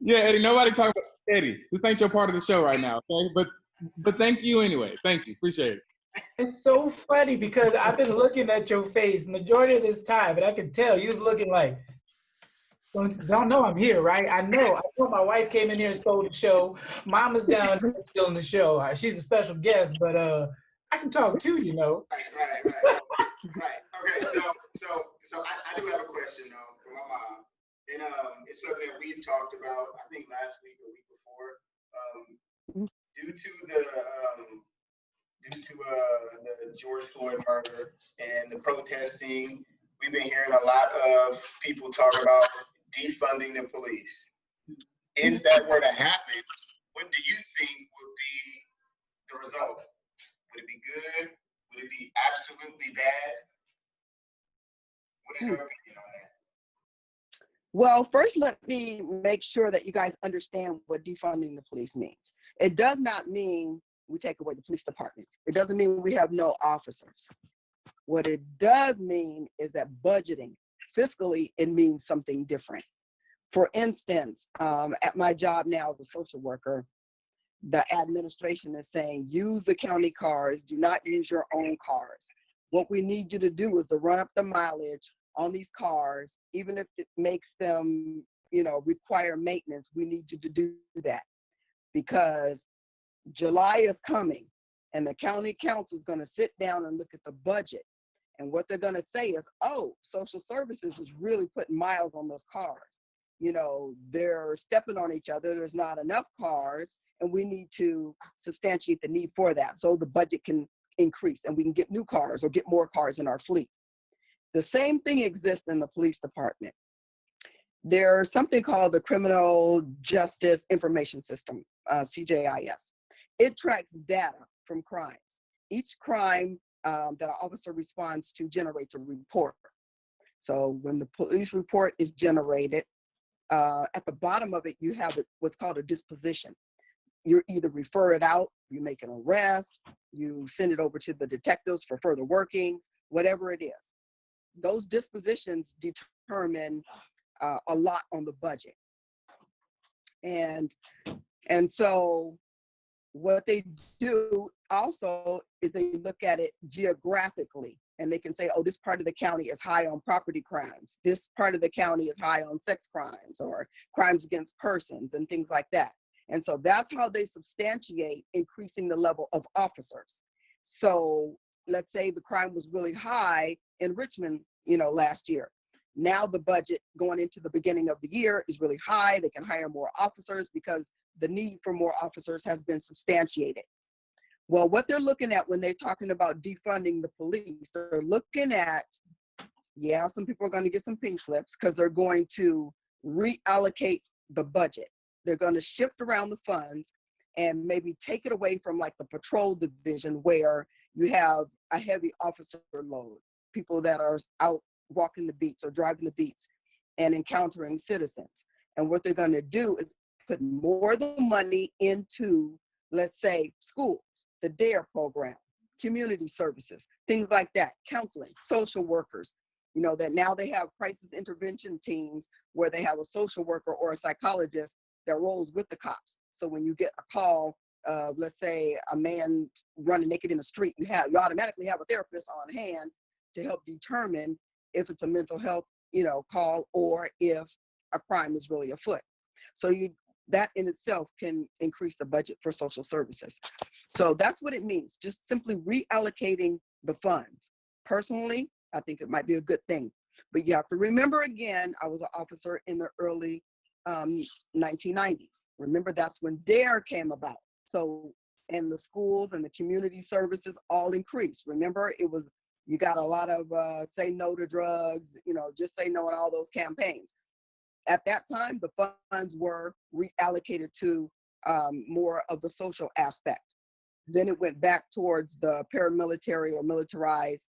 Yeah, Eddie. Nobody talk about Eddie. This ain't your part of the show right now, okay? But thank you anyway. Thank you. Appreciate it. It's so funny because I've been looking at your face majority of this time, and I can tell you was looking like, y'all know I'm here, right? I know my wife came in here and stole the show. Mama's down here still in the show. She's a special guest, but I can talk too, you know. Right. Okay, so I do have a question though for my mom, and it's something that we've talked about. I think last week or week before. Due to the George Floyd murder and the protesting, we've been hearing a lot of people talk about defunding the police. If that were to happen, what do you think would be the result? Would it be good? Would it be absolutely bad? What is your opinion on that? Well, first, let me make sure that you guys understand what defunding the police means. It does not mean we take away the police department. It doesn't mean we have no officers. What it does mean is that budgeting, fiscally, it means something different. For instance, at my job now as a social worker, the administration is saying, use the county cars, do not use your own cars. What we need you to do is to run up the mileage on these cars, even if it makes them, require maintenance, we need you to do that. Because July is coming and the county council is going to sit down and look at the budget. And what they're going to say is, oh, social services is really putting miles on those cars. They're stepping on each other. There's not enough cars and we need to substantiate the need for that so the budget can increase and we can get new cars or get more cars in our fleet. The same thing exists in the police department. There's something called the Criminal Justice Information System, CJIS. It tracks data from crimes. Each crime that an officer responds to generates a report. So when the police report is generated, at the bottom of it, you have what's called a disposition. You either refer it out, you make an arrest, you send it over to the detectives for further workings, whatever it is. Those dispositions determine a lot on the budget. And so what they do also is they look at it geographically and they can say, oh, this part of the county is high on property crimes. This part of the county is high on sex crimes or crimes against persons and things like that. And so that's how they substantiate increasing the level of officers. So let's say the crime was really high in Richmond, last year. Now the budget going into the beginning of the year is really high. They can hire more officers because the need for more officers has been substantiated. Well, what they're looking at when they're talking about defunding the police, they're looking at, some people are going to get some pink slips because they're going to reallocate the budget. They're going to shift around the funds and maybe take it away from like the patrol division where you have a heavy officer load, people that are out walking the beats or driving the beats and encountering citizens. And what they're going to do is put more of the money into, let's say, schools, the DARE program, community services, things like that, counseling, social workers, that now they have crisis intervention teams where they have a social worker or a psychologist that rolls with the cops. So when you get a call, let's say a man running naked in the street, you automatically have a therapist on hand to help determine if it's a mental health, call or if a crime is really afoot. So that in itself can increase the budget for social services. So that's what it means, just simply reallocating the funds. Personally, I think it might be a good thing. But you have to remember again, I was an officer in the early 1990s. Remember, that's when DARE came about. So, and the schools and the community services all increased. Remember, you got a lot of say no to drugs, just say no in all those campaigns. At that time, the funds were reallocated to more of the social aspect. Then it went back towards the paramilitary or militarized,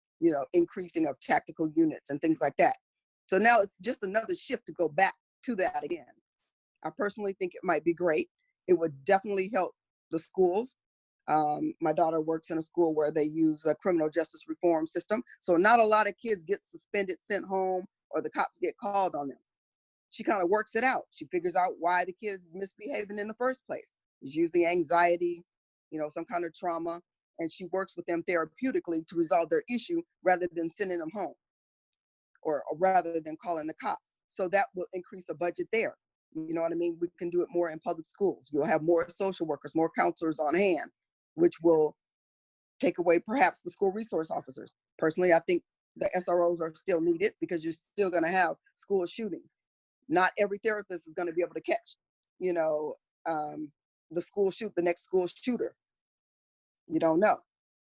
increasing of tactical units and things like that. So now it's just another shift to go back to that again. I personally think it might be great. It would definitely help the schools. My daughter works in a school where they use a criminal justice reform system. So not a lot of kids get suspended, sent home, or the cops get called on them. She kind of works it out. She figures out why the kids misbehaving in the first place. It's usually anxiety, some kind of trauma. And she works with them therapeutically to resolve their issue rather than sending them home or rather than calling the cops. So that will increase a budget there. You know what I mean? We can do it more in public schools. You'll have more social workers, more counselors on hand, which will take away perhaps the school resource officers. Personally, I think the SROs are still needed because you're still going to have school shootings. Not every therapist is going to be able to catch, the next school shooter. You don't know.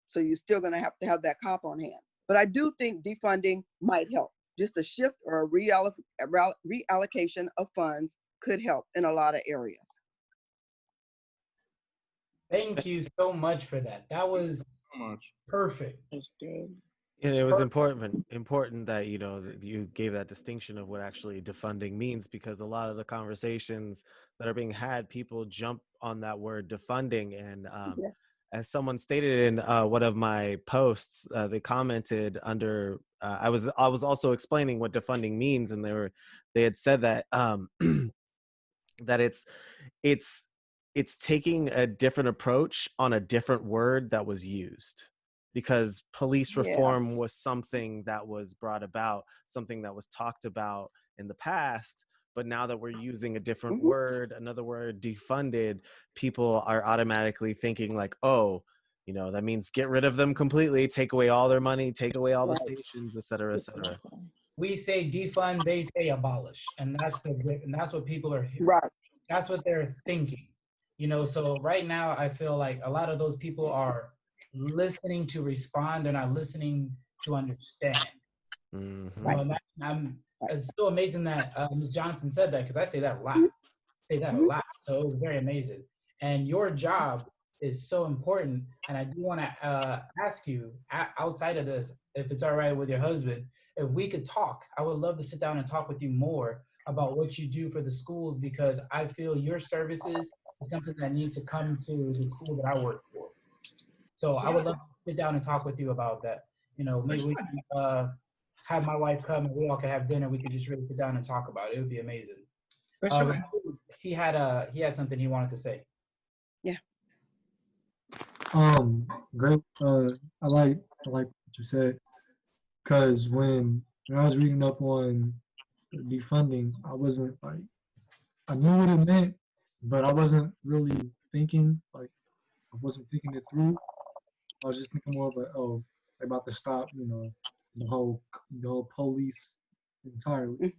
So you're still going to have that cop on hand. But I do think defunding might help. Just a shift or a reallocation of funds could help in a lot of areas. Thank you so much for that. That was perfect. That's good. And it was important that, that you gave that distinction of what actually defunding means, because a lot of the conversations that are being had, people jump on that word defunding. And as someone stated in one of my posts, they commented under, I was also explaining what defunding means. And they had said that, that it's taking a different approach on a different word that was used. Because police reform was something that was brought about, something that was talked about in the past, but now that we're using a different word, another word, defunded, people are automatically thinking like, oh, that means get rid of them completely, take away all their money, take away all the stations, et cetera, et cetera. We say defund, they say abolish, and that's what people are. Right. That's what they're thinking. So right now I feel like a lot of those people are listening to respond. They're not listening to understand. Mm-hmm. It's so amazing that Ms. Johnson said that, because I say that a lot. So it was very amazing. And your job is so important. And I do want to ask you, outside of this, if it's all right with your husband, if we could talk. I would love to sit down and talk with you more about what you do for the schools, because I feel your services is something that needs to come to the school that I work for. So I would love to sit down and talk with you about that. Maybe we can have my wife come and we all can have dinner. We could just really sit down and talk about it. It would be amazing. For sure. He had something he wanted to say. Yeah. Great. I like what you said, because when I was reading up on defunding, I wasn't like, I knew what it meant, but I wasn't really thinking, I wasn't thinking it through. I was just thinking more of oh, they're about to stop, the whole police entirely.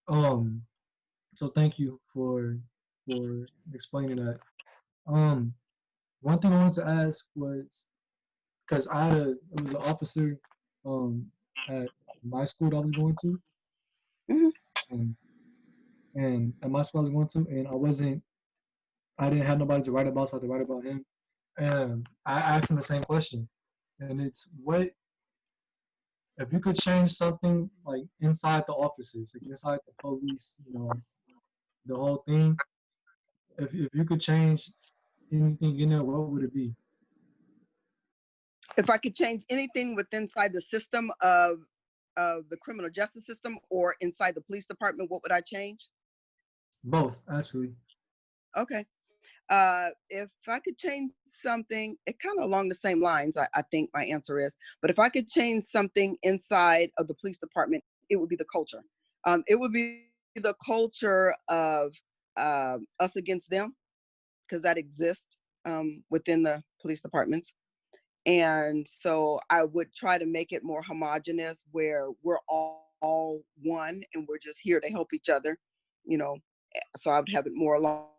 So thank you for explaining that. One thing I wanted to ask was, because it was an officer at my school that I was going to, and at my school I was going to, and I didn't have nobody to write about, so I had to write about him. And I asked him the same question, and it's, what if you could change something like inside the offices, like inside the police, the whole thing? If you could change anything in there, what would it be? If I could change anything inside the system of the criminal justice system or inside the police department, what would I change? Both, actually. Okay. If I could change something, it kind of along the same lines, I think my answer is, but if I could change something inside of the police department, it would be the culture. It would be the culture of us against them, because that exists within the police departments. And so I would try to make it more homogenous, where we're all one and we're just here to help each other, so I would have it more along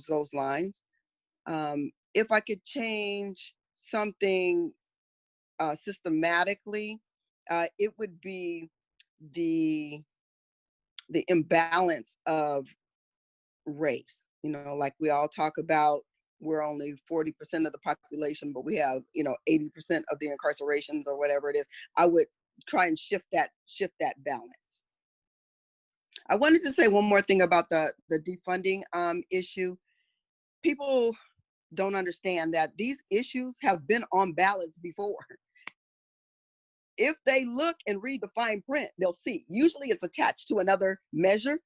those lines. If I could change something systematically, it would be the imbalance of race. Like we all talk about, we're only 40% of the population, but we have 80% of the incarcerations or whatever it is. I would try and shift that balance. I wanted to say one more thing about the defunding issue. people don't understand that these issues have been on ballots before. If they look and read the fine print, they'll see. Usually it's attached to another measure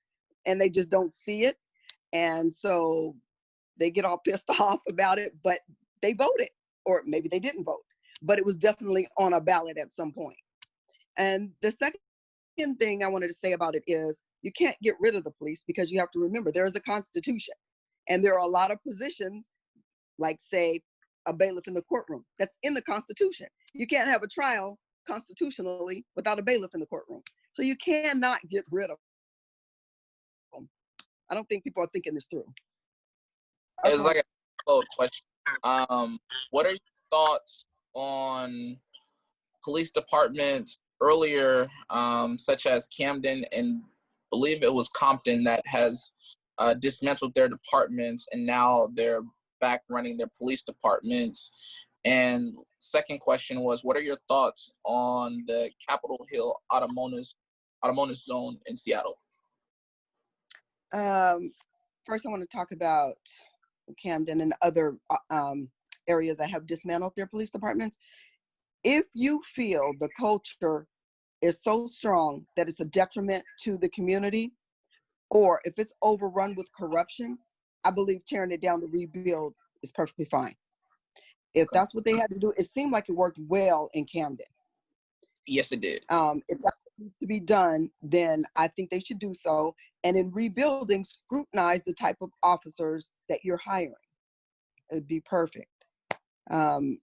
and they just don't see it. And so they get all pissed off about it, but they voted, or maybe they didn't vote, but it was definitely on a ballot at some point. And the second thing I wanted to say about it is you can't get rid of the police, because you have to remember there is a constitution, and there are a lot of positions, like say a bailiff in the courtroom, that's in the Constitution. You can't have a trial constitutionally without a bailiff in the courtroom. So you cannot get rid of them. I don't think people are thinking this through. It's like a follow-up question. What are your thoughts on police departments earlier, such as Camden and believe it was Compton, that has dismantled their departments and now they're back running their police departments? And second question was, what are your thoughts on the Capitol Hill autonomous zone in Seattle? First, I want to talk about Camden and other areas that have dismantled their police departments. If you feel the culture is so strong that it's a detriment to the community, or if it's overrun with corruption, I believe tearing it down to rebuild is perfectly fine. If that's what they had to do, it seemed like it worked well in Camden. Yes, it did. If that needs to be done, then I think they should do so. And in rebuilding, scrutinize the type of officers that you're hiring. It'd be perfect. And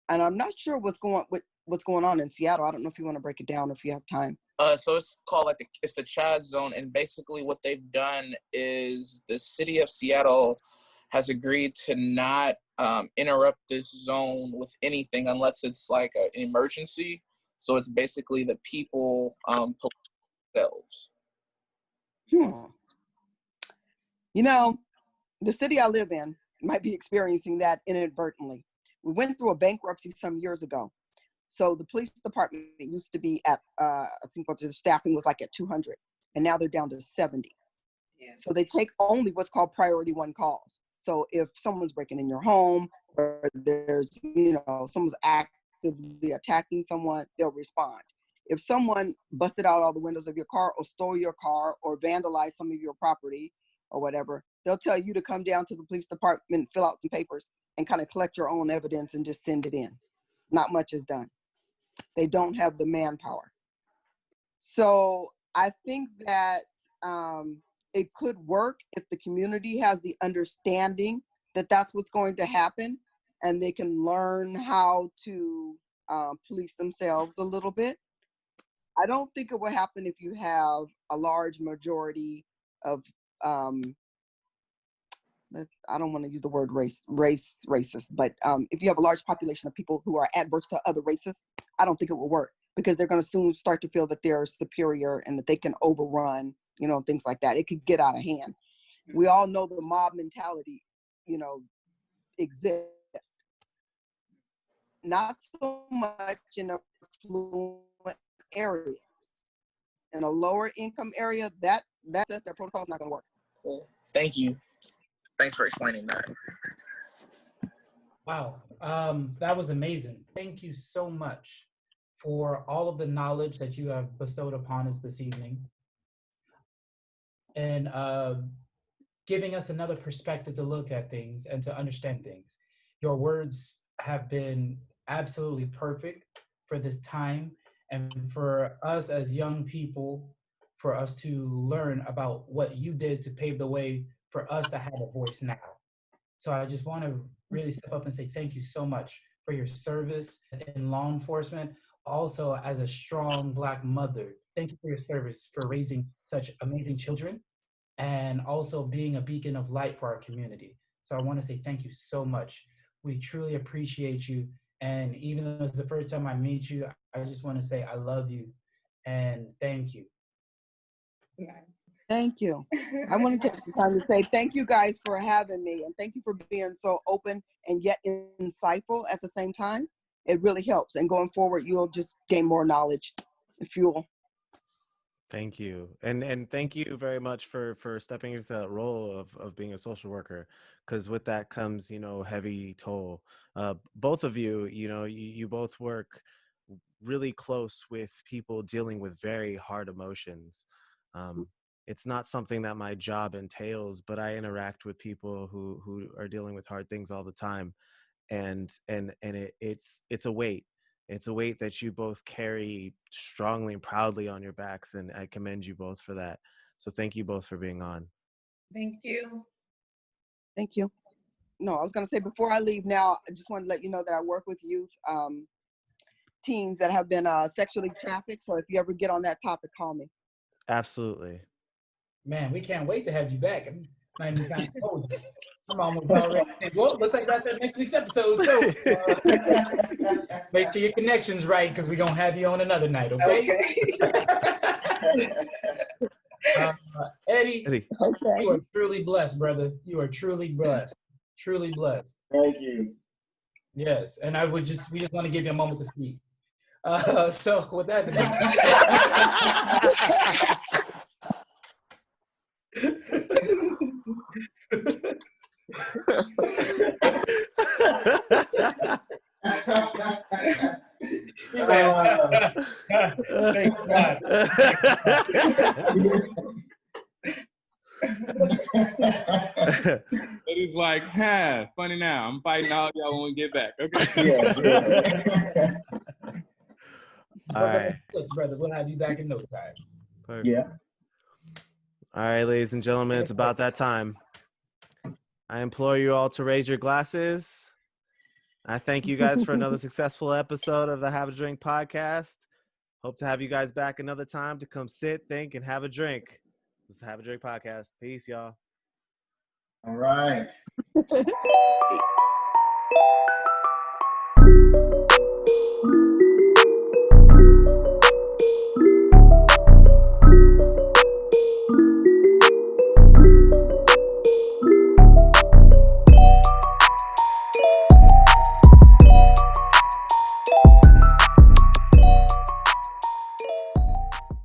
I'm not sure what's going on in Seattle. I don't know if you want to break it down, if you have time. So it's called it's the H.A.D zone, and basically what they've done is the city of Seattle has agreed to not interrupt this zone with anything unless it's like an emergency. So it's basically the people themselves. You know, the city I live in might be experiencing that inadvertently. We went through a bankruptcy some years ago. So the police department used to be at, I think what the staffing was like at 200, and now they're down to 70. Yeah. So they take only what's called priority 1 calls. So if someone's breaking in your home, or there's, someone's actively attacking someone, they'll respond. If someone busted out all the windows of your car or stole your car or vandalized some of your property or whatever, they'll tell you to come down to the police department, fill out some papers, and kind of collect your own evidence and just send it in. Not much is done. They don't have the manpower. So I think that it could work if the community has the understanding that that's what's going to happen, and they can learn how to police themselves a little bit. I don't think it will happen if you have a large majority of, I don't want to use the word racist, but if you have a large population of people who are adverse to other races, I don't think it will work, because they're going to soon start to feel that they're superior and that they can overrun, things like that. It could get out of hand. We all know the mob mentality, exists. Not so much in affluent areas. In a lower income area, that protocol is not going to work. Cool. Thank you. Thanks for explaining that. Wow, that was amazing. Thank you so much for all of the knowledge that you have bestowed upon us this evening, and giving us another perspective to look at things and to understand things. Your words have been absolutely perfect for this time, and for us as young people, for us to learn about what you did to pave the way for us to have a voice now. So I just want to really step up and say thank you so much for your service in law enforcement. Also, as a strong Black mother, thank you for your service, for raising such amazing children, and also being a beacon of light for our community. So I want to say thank you so much. We truly appreciate you. And even though it's the first time I meet you, I just want to say I love you and thank you. Thank you. I want to take the time to say thank you guys for having me, and thank you for being so open and yet insightful at the same time. It really helps. And going forward, you'll just gain more knowledge and fuel. Thank you. And thank you very much for stepping into that role of being a social worker, because with that comes, heavy toll. Both of you, you both work really close with people dealing with very hard emotions. It's not something that my job entails, but I interact with people who are dealing with hard things all the time, and it's a weight. It's a weight that you both carry strongly and proudly on your backs, and I commend you both for that. So thank you both for being on. Thank you. Thank you. No, I was going to say, before I leave now, I just wanted to let you know that I work with youth, teens that have been sexually trafficked. So if you ever get on that topic, call me. Absolutely. Man, we can't wait to have you back. I'm not even trying to hold you. I'm almost already. Well, looks like that's next week's episode. So make sure your connection's right, because we're going to have you on another night, okay? Eddie, Okay. you are truly blessed, brother. You are truly blessed. Truly blessed. Thank you. Yes, and we just want to give you a moment to speak. So with that, he's like, thank God. But he's like, funny now. I'm fighting all y'all when we get back. Okay. Yeah. All right. Brother, we'll have you back in no time. Perfect. Yeah. All right, ladies and gentlemen, it's about that time. I implore you all to raise your glasses. I thank you guys for another successful episode of the Have a Drink podcast. Hope to have you guys back another time to come sit, think, and have a drink. This is the Have a Drink podcast. Peace, y'all. All right.